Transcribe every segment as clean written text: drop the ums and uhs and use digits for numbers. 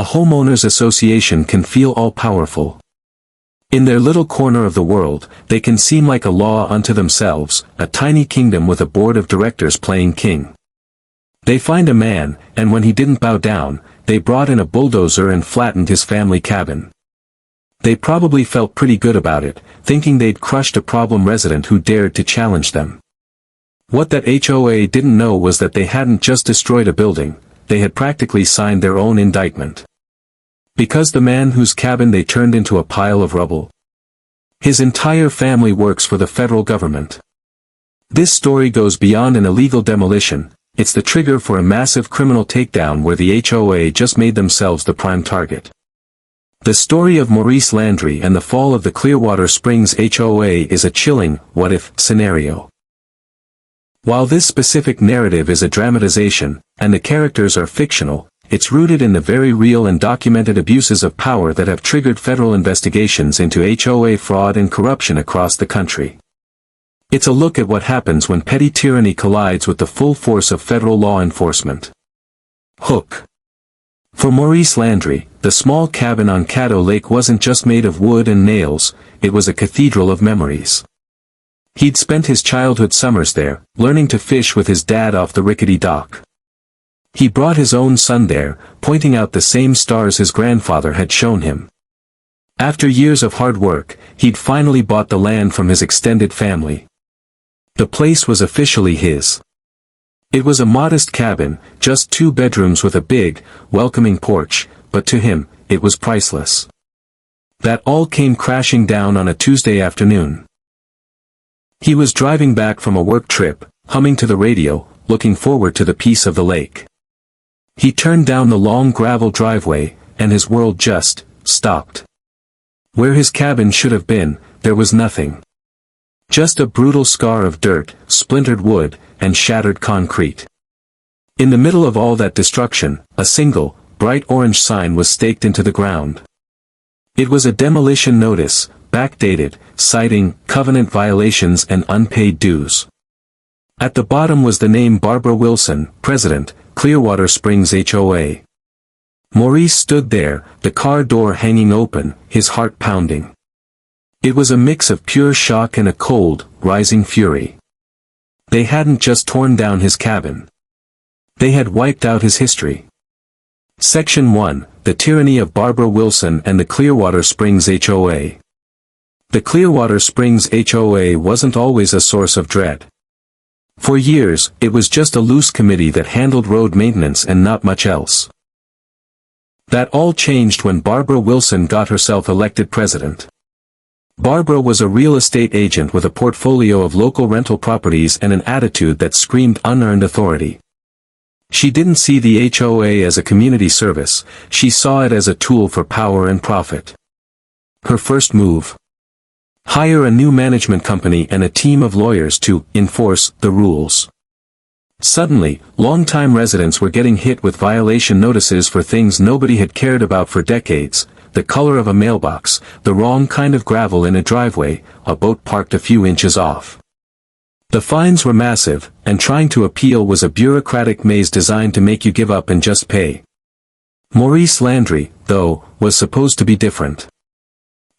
A homeowners association can feel all-powerful. In their little corner of the world, they can seem like a law unto themselves, a tiny kingdom with a board of directors playing king. They find a man, and when he didn't bow down, they brought in a bulldozer and flattened his family cabin. They probably felt pretty good about it, thinking they'd crushed a problem resident who dared to challenge them. What that HOA didn't know was that they hadn't just destroyed a building, they had practically signed their own indictment. Because the man whose cabin they turned into a pile of rubble. His entire family works for the federal government. This story goes beyond an illegal demolition, it's the trigger for a massive criminal takedown where the HOA just made themselves the prime target. The story of Maurice Landry and the fall of the Clearwater Springs HOA is a chilling, what-if, scenario. While this specific narrative is a dramatization, and the characters are fictional, it's rooted in the very real and documented abuses of power that have triggered federal investigations into HOA fraud and corruption across the country. It's a look at what happens when petty tyranny collides with the full force of federal law enforcement. Hook. For Maurice Landry, the small cabin on Caddo Lake wasn't just made of wood and nails, it was a cathedral of memories. He'd spent his childhood summers there, learning to fish with his dad off the rickety dock. He brought his own son there, pointing out the same stars his grandfather had shown him. After years of hard work, he'd finally bought the land from his extended family. The place was officially his. It was a modest cabin, just 2 bedrooms with a big, welcoming porch, but to him, it was priceless. That all came crashing down on a Tuesday afternoon. He was driving back from a work trip, humming to the radio, looking forward to the peace of the lake. He turned down the long gravel driveway, and his world just stopped. Where his cabin should have been, there was nothing. Just a brutal scar of dirt, splintered wood, and shattered concrete. In the middle of all that destruction, a single, bright orange sign was staked into the ground. It was a demolition notice, backdated, citing covenant violations and unpaid dues. At the bottom was the name Barbara Wilson, President, Clearwater Springs HOA. Maurice stood there, the car door hanging open, his heart pounding. It was a mix of pure shock and a cold, rising fury. They hadn't just torn down his cabin. They had wiped out his history. Section 1, The Tyranny of Barbara Wilson and the Clearwater Springs HOA. The Clearwater Springs HOA wasn't always a source of dread. For years, it was just a loose committee that handled road maintenance and not much else. That all changed when Barbara Wilson got herself elected president. Barbara was a real estate agent with a portfolio of local rental properties and an attitude that screamed unearned authority. She didn't see the HOA as a community service, she saw it as a tool for power and profit. Her first move: hire a new management company and a team of lawyers to enforce the rules. Suddenly, longtime residents were getting hit with violation notices for things nobody had cared about for decades: the color of a mailbox, the wrong kind of gravel in a driveway, a boat parked a few inches off. The fines were massive, and trying to appeal was a bureaucratic maze designed to make you give up and just pay. Maurice Landry, though, was supposed to be different.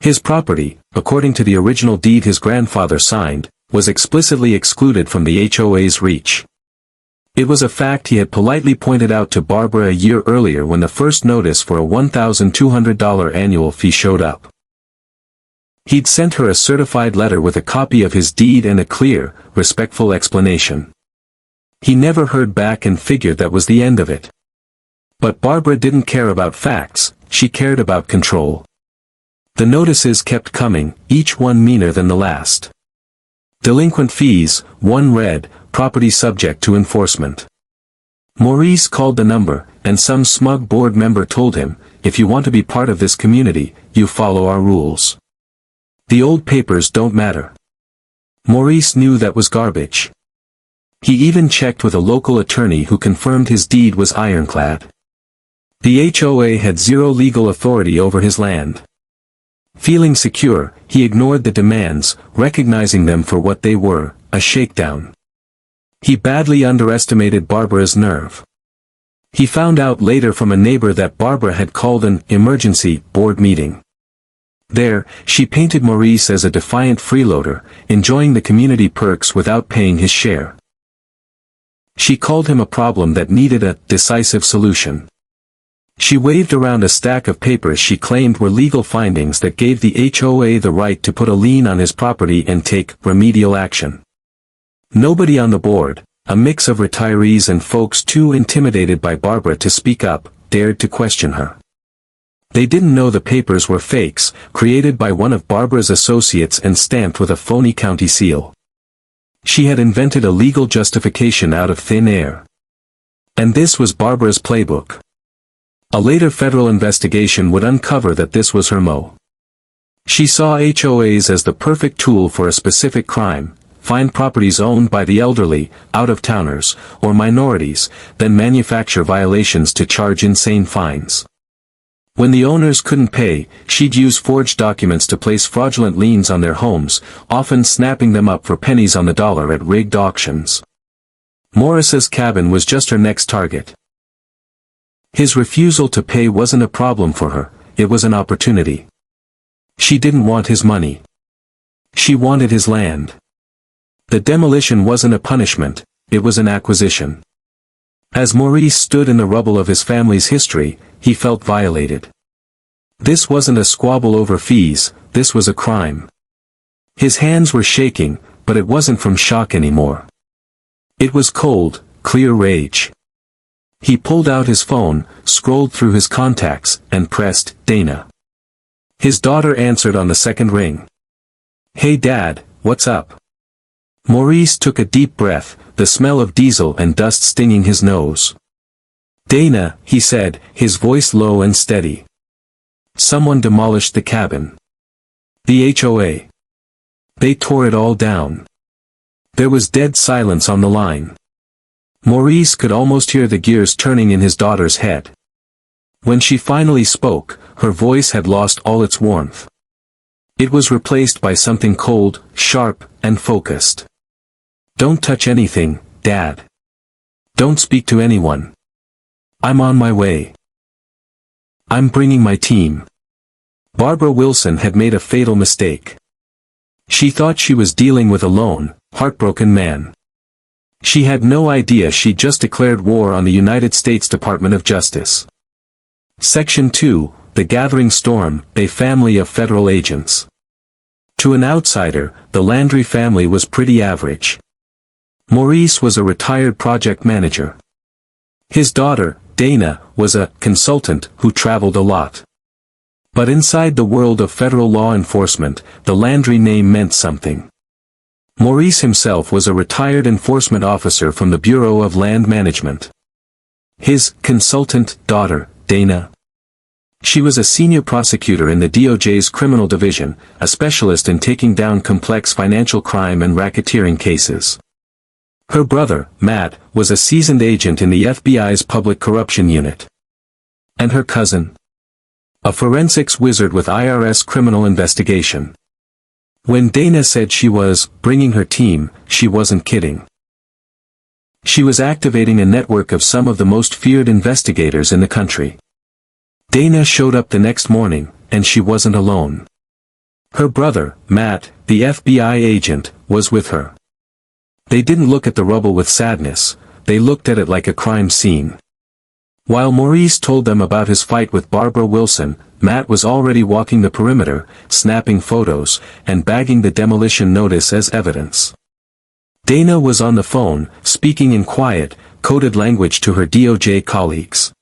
His property, according to the original deed his grandfather signed, was explicitly excluded from the HOA's reach. It was a fact he had politely pointed out to Barbara a year earlier when the first notice for a $1,200 annual fee showed up. He'd sent her a certified letter with a copy of his deed and a clear, respectful explanation. He never heard back and figured that was the end of it. But Barbara didn't care about facts, she cared about control. The notices kept coming, each one meaner than the last. Delinquent fees, one read, property subject to enforcement. Maurice called the number, and some smug board member told him, if you want to be part of this community, you follow our rules. The old papers don't matter. Maurice knew that was garbage. He even checked with a local attorney who confirmed his deed was ironclad. The HOA had zero legal authority over his land. Feeling secure, he ignored the demands, recognizing them for what they were, a shakedown. He badly underestimated Barbara's nerve. He found out later from a neighbor that Barbara had called an emergency board meeting. There, she painted Maurice as a defiant freeloader, enjoying the community perks without paying his share. She called him a problem that needed a decisive solution. She waved around a stack of papers she claimed were legal findings that gave the HOA the right to put a lien on his property and take remedial action. Nobody on the board, a mix of retirees and folks too intimidated by Barbara to speak up, dared to question her. They didn't know the papers were fakes, created by one of Barbara's associates and stamped with a phony county seal. She had invented a legal justification out of thin air. And this was Barbara's playbook. A later federal investigation would uncover that this was her MO. She saw HOAs as the perfect tool for a specific crime: find properties owned by the elderly, out-of-towners, or minorities, then manufacture violations to charge insane fines. When the owners couldn't pay, she'd use forged documents to place fraudulent liens on their homes, often snapping them up for pennies on the dollar at rigged auctions. Maurice's cabin was just her next target. His refusal to pay wasn't a problem for her, it was an opportunity. She didn't want his money. She wanted his land. The demolition wasn't a punishment, it was an acquisition. As Maurice stood in the rubble of his family's history, he felt violated. This wasn't a squabble over fees, this was a crime. His hands were shaking, but it wasn't from shock anymore. It was cold, clear rage. He pulled out his phone, scrolled through his contacts, and pressed Dana. His daughter answered on the second ring. "Hey Dad, what's up?" Maurice took a deep breath, the smell of diesel and dust stinging his nose. "Dana," he said, his voice low and steady. "Someone demolished the cabin. The HOA. They tore it all down." There was dead silence on the line. Maurice could almost hear the gears turning in his daughter's head. When she finally spoke, her voice had lost all its warmth. It was replaced by something cold, sharp, and focused. "Don't touch anything, Dad. Don't speak to anyone. I'm on my way. I'm bringing my team." Barbara Wilson had made a fatal mistake. She thought she was dealing with a lone, heartbroken man. She had no idea she'd just declared war on the United States Department of Justice. Section 2, The Gathering Storm, a family of federal agents. To an outsider, the Landry family was pretty average. Maurice was a retired project manager. His daughter, Dana, was a consultant who traveled a lot. But inside the world of federal law enforcement, the Landry name meant something. Maurice himself was a retired enforcement officer from the Bureau of Land Management. His consultant daughter, Dana. She was a senior prosecutor in the DOJ's criminal division, a specialist in taking down complex financial crime and racketeering cases. Her brother, Matt, was a seasoned agent in the FBI's public corruption unit. And her cousin? A forensics wizard with IRS criminal investigation. When Dana said she was bringing her team, she wasn't kidding. She was activating a network of some of the most feared investigators in the country. Dana showed up the next morning, and she wasn't alone. Her brother, Matt, the FBI agent, was with her. They didn't look at the rubble with sadness, they looked at it like a crime scene. While Maurice told them about his fight with Barbara Wilson, Matt was already walking the perimeter, snapping photos, and bagging the demolition notice as evidence. Dana was on the phone, speaking in quiet, coded language to her DOJ colleagues.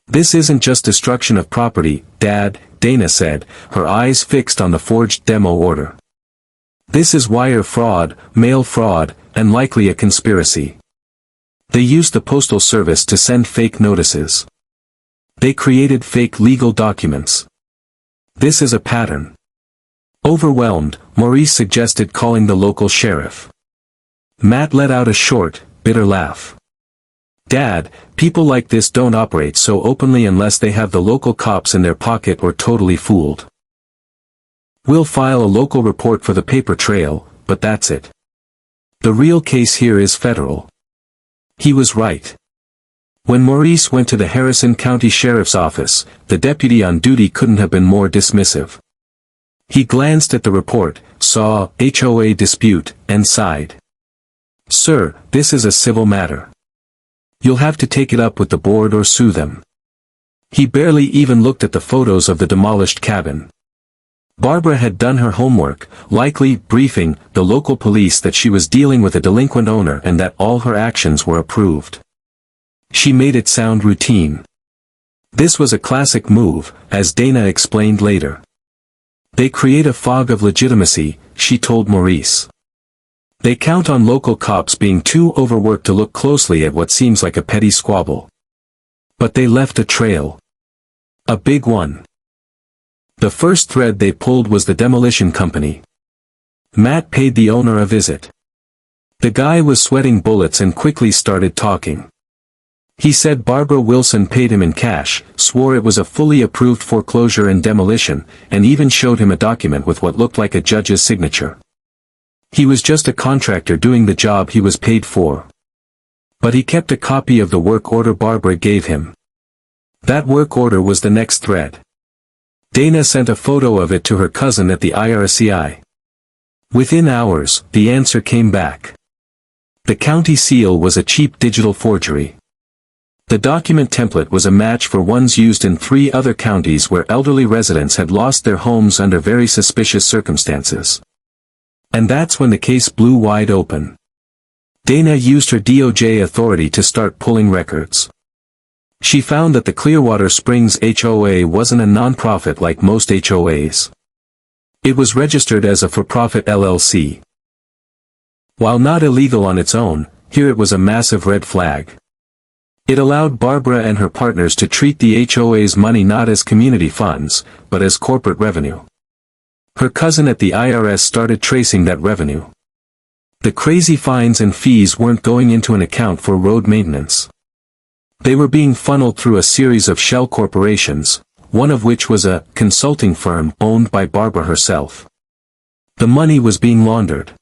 "This isn't just destruction of property, Dad," Dana said, her eyes fixed on the forged demo order. "This is wire fraud, mail fraud, and likely a conspiracy. They used the Postal Service to send fake notices. They created fake legal documents. This is a pattern." Overwhelmed, Maurice suggested calling the local sheriff. Matt let out a short, bitter laugh. "Dad, people like this don't operate so openly unless they have the local cops in their pocket or totally fooled. We'll file a local report for the paper trail, but that's it. The real case here is federal." He was right. When Maurice went to the Harrison County Sheriff's Office, the deputy on duty couldn't have been more dismissive. He glanced at the report, saw HOA dispute, and sighed. "Sir, this is a civil matter. You'll have to take it up with the board or sue them." He barely even looked at the photos of the demolished cabin. Barbara had done her homework, likely briefing the local police that she was dealing with a delinquent owner and that all her actions were approved. She made it sound routine. This was a classic move, as Dana explained later. "They create a fog of legitimacy," she told Maurice. "They count on local cops being too overworked to look closely at what seems like a petty squabble. But they left a trail. A big one." The first thread they pulled was the demolition company. Matt paid the owner a visit. The guy was sweating bullets and quickly started talking. He said Barbara Wilson paid him in cash, swore it was a fully approved foreclosure and demolition, and even showed him a document with what looked like a judge's signature. He was just a contractor doing the job he was paid for. But he kept a copy of the work order Barbara gave him. That work order was the next thread. Dana sent a photo of it to her cousin at the IRCI. Within hours, the answer came back. The county seal was a cheap digital forgery. The document template was a match for ones used in 3 other counties where elderly residents had lost their homes under very suspicious circumstances. And that's when the case blew wide open. Dana used her DOJ authority to start pulling records. She found that the Clearwater Springs HOA wasn't a non-profit like most HOAs. It was registered as a for-profit LLC. While not illegal on its own, here it was a massive red flag. It allowed Barbara and her partners to treat the HOA's money not as community funds, but as corporate revenue. Her cousin at the IRS started tracing that revenue. The crazy fines and fees weren't going into an account for road maintenance. They were being funneled through a series of shell corporations, one of which was a consulting firm owned by Barbara herself. The money was being laundered.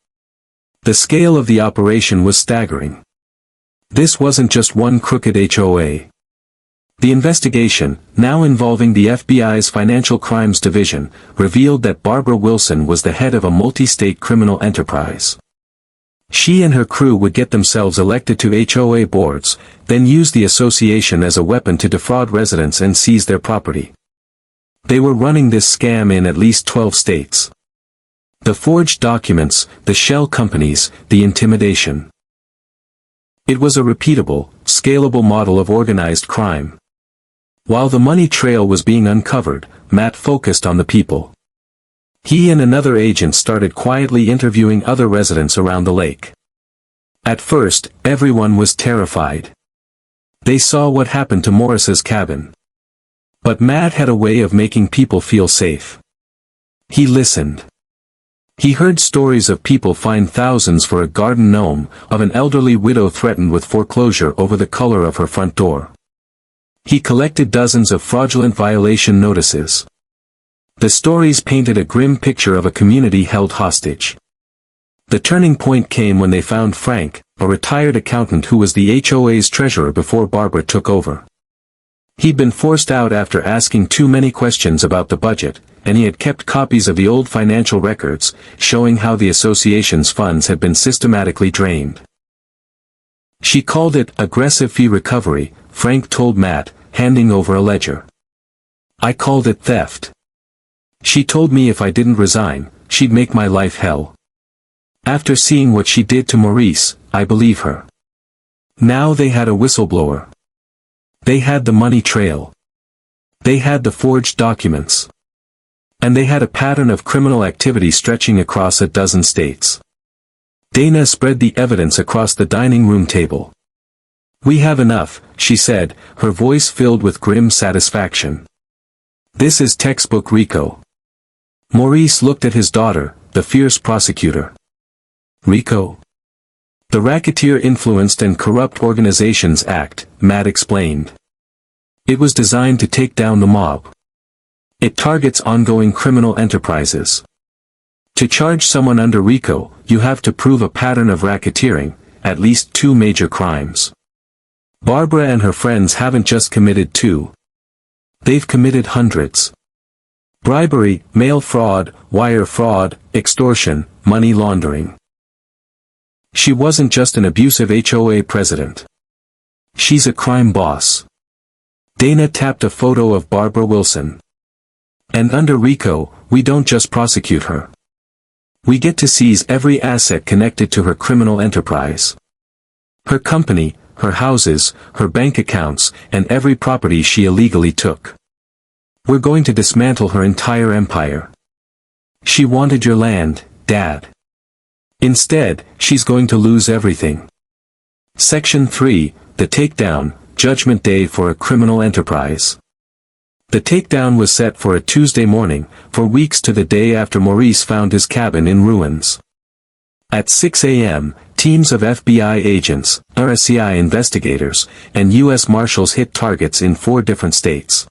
The scale of the operation was staggering. This wasn't just one crooked HOA. The investigation, now involving the FBI's Financial Crimes Division, revealed that Barbara Wilson was the head of a multi-state criminal enterprise. She and her crew would get themselves elected to HOA boards, then use the association as a weapon to defraud residents and seize their property. They were running this scam in at least 12 states. The forged documents, the shell companies, the intimidation. It was a repeatable, scalable model of organized crime. While the money trail was being uncovered, Matt focused on the people. He and another agent started quietly interviewing other residents around the lake. At first, everyone was terrified. They saw what happened to Maurice's cabin. But Matt had a way of making people feel safe. He listened. He heard stories of people fined thousands for a garden gnome, of an elderly widow threatened with foreclosure over the color of her front door. He collected dozens of fraudulent violation notices. The stories painted a grim picture of a community held hostage. The turning point came when they found Frank, a retired accountant who was the HOA's treasurer before Barbara took over. He'd been forced out after asking too many questions about the budget, and he had kept copies of the old financial records, showing how the association's funds had been systematically drained. "She called it aggressive fee recovery," Frank told Matt, handing over a ledger. "I called it theft. She told me if I didn't resign, she'd make my life hell. After seeing what she did to Maurice, I believe her." Now they had a whistleblower. They had the money trail. They had the forged documents. And they had a pattern of criminal activity stretching across a dozen states. Dana spread the evidence across the dining room table. "We have enough," she said, her voice filled with grim satisfaction. "This is textbook RICO." Maurice looked at his daughter, the fierce prosecutor. "RICO?" "The Racketeer Influenced and Corrupt Organizations Act," Matt explained. "It was designed to take down the mob. It targets ongoing criminal enterprises. To charge someone under RICO, you have to prove a pattern of racketeering, at least 2 major crimes. Barbara and her friends haven't just committed 2. They've committed hundreds. Bribery, mail fraud, wire fraud, extortion, money laundering. She wasn't just an abusive HOA president. She's a crime boss. Dana tapped a photo of Barbara Wilson. And under RICO, we don't just prosecute her. We get to seize every asset connected to her criminal enterprise. Her company, her houses, her bank accounts, and every property she illegally took. We're going to dismantle her entire empire. She wanted your land, Dad. Instead, she's going to lose everything. Section 3, The Takedown, Judgment Day for a Criminal Enterprise. The takedown was set for a Tuesday morning, for weeks to the day after Maurice found his cabin in ruins. At 6 a.m., teams of FBI agents, RCI investigators, and U.S. Marshals hit targets in 4 different states.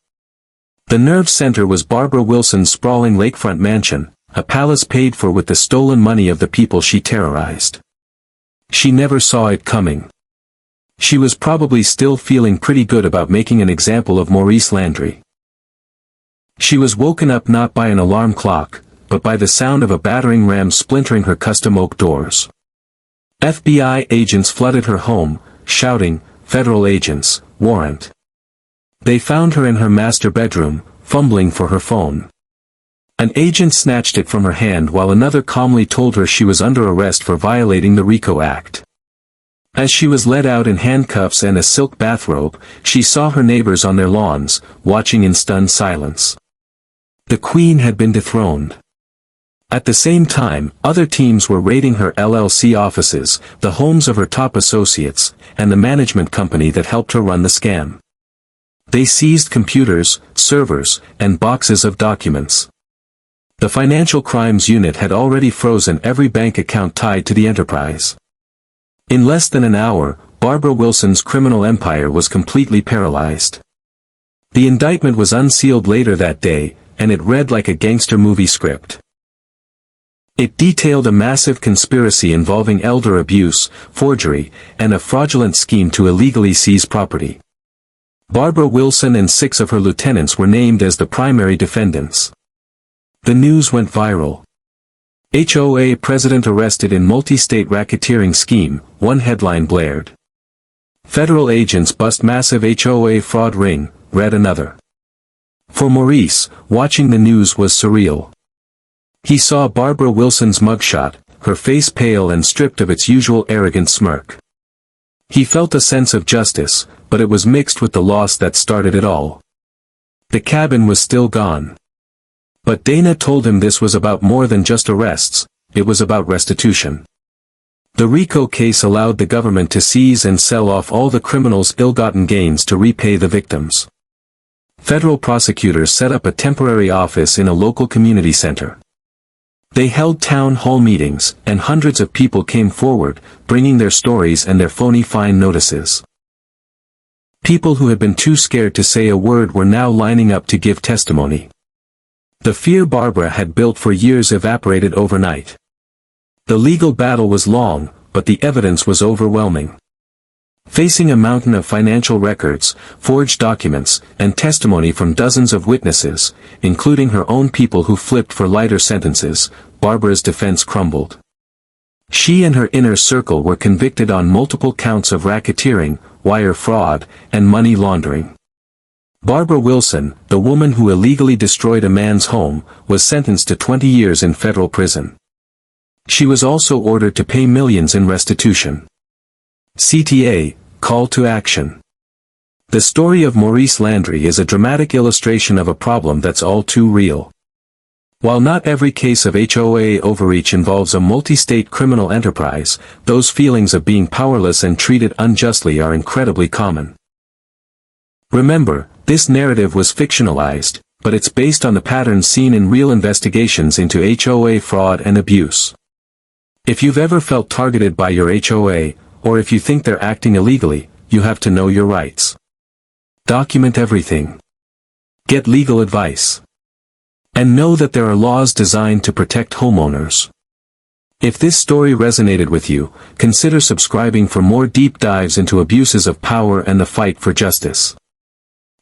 The nerve center was Barbara Wilson's sprawling lakefront mansion, a palace paid for with the stolen money of the people she terrorized. She never saw it coming. She was probably still feeling pretty good about making an example of Maurice Landry. She was woken up not by an alarm clock, but by the sound of a battering ram splintering her custom oak doors. FBI agents flooded her home, shouting, "Federal agents, warrant." They found her in her master bedroom, fumbling for her phone. An agent snatched it from her hand while another calmly told her she was under arrest for violating the RICO Act. As she was led out in handcuffs and a silk bathrobe, she saw her neighbors on their lawns, watching in stunned silence. The Queen had been dethroned. At the same time, other teams were raiding her LLC offices, the homes of her top associates, and the management company that helped her run the scam. They seized computers, servers, and boxes of documents. The Financial Crimes Unit had already frozen every bank account tied to the enterprise. In less than an hour, Barbara Wilson's criminal empire was completely paralyzed. The indictment was unsealed later that day, and it read like a gangster movie script. It detailed a massive conspiracy involving elder abuse, forgery, and a fraudulent scheme to illegally seize property. Barbara Wilson and 6 of her lieutenants were named as the primary defendants. The news went viral. HOA president arrested in multi-state racketeering scheme, one headline blared. Federal agents bust massive HOA fraud ring, read another. For Maurice, watching the news was surreal. He saw Barbara Wilson's mugshot, her face pale and stripped of its usual arrogant smirk. He felt a sense of justice, but it was mixed with the loss that started it all. The cabin was still gone. But Dana told him this was about more than just arrests, it was about restitution. The RICO case allowed the government to seize and sell off all the criminals' ill-gotten gains to repay the victims. Federal prosecutors set up a temporary office in a local community center. They held town hall meetings, and hundreds of people came forward, bringing their stories and their phony fine notices. People who had been too scared to say a word were now lining up to give testimony. The fear Barbara had built for years evaporated overnight. The legal battle was long, but the evidence was overwhelming. Facing a mountain of financial records, forged documents, and testimony from dozens of witnesses, including her own people who flipped for lighter sentences, Barbara's defense crumbled. She and her inner circle were convicted on multiple counts of racketeering, wire fraud, and money laundering. Barbara Wilson, the woman who illegally destroyed a man's home, was sentenced to 20 years in federal prison. She was also ordered to pay millions in restitution. CTA, Call to Action. The story of Maurice Landry is a dramatic illustration of a problem that's all too real. While not every case of HOA overreach involves a multi-state criminal enterprise, those feelings of being powerless and treated unjustly are incredibly common. Remember, this narrative was fictionalized, but it's based on the patterns seen in real investigations into HOA fraud and abuse. If you've ever felt targeted by your HOA, or if you think they're acting illegally, you have to know your rights. Document everything. Get legal advice. And know that there are laws designed to protect homeowners. If this story resonated with you, consider subscribing for more deep dives into abuses of power and the fight for justice.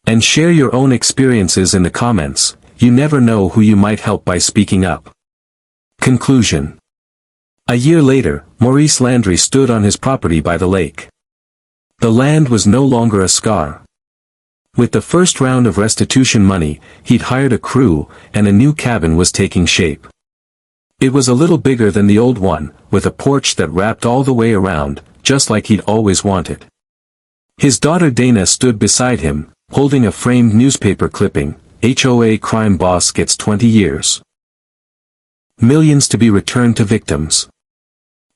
And share your own experiences in the comments. You never know who you might help by speaking up. Conclusion. A year later, Maurice Landry stood on his property by the lake. The land was no longer a scar. With the first round of restitution money, he'd hired a crew, and a new cabin was taking shape. It was a little bigger than the old one, with a porch that wrapped all the way around, just like he'd always wanted. His daughter Dana stood beside him, holding a framed newspaper clipping, HOA crime boss gets 20 years. Millions to be returned to victims.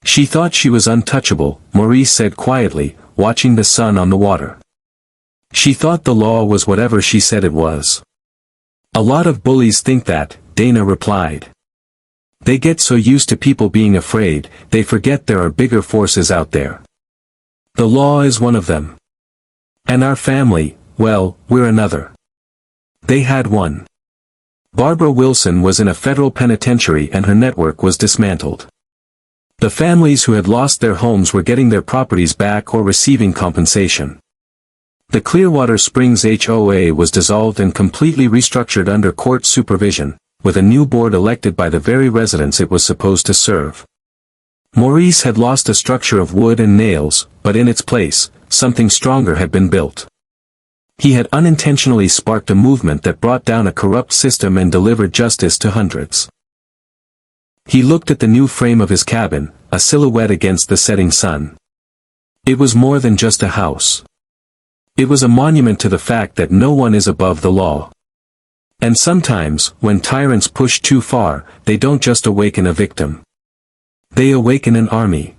She thought she was untouchable, Maurice said quietly, watching the sun on the water. She thought the law was whatever she said it was. A lot of bullies think that, Dana replied. They get so used to people being afraid, they forget there are bigger forces out there. The law is one of them. And our family, well, we're another. They had one. Barbara Wilson was in a federal penitentiary and her network was dismantled. The families who had lost their homes were getting their properties back or receiving compensation. The Clearwater Springs HOA was dissolved and completely restructured under court supervision, with a new board elected by the very residents it was supposed to serve. Maurice had lost a structure of wood and nails, but in its place, something stronger had been built. He had unintentionally sparked a movement that brought down a corrupt system and delivered justice to hundreds. He looked at the new frame of his cabin, a silhouette against the setting sun. It was more than just a house. It was a monument to the fact that no one is above the law. And sometimes, when tyrants push too far, they don't just awaken a victim. They awaken an army.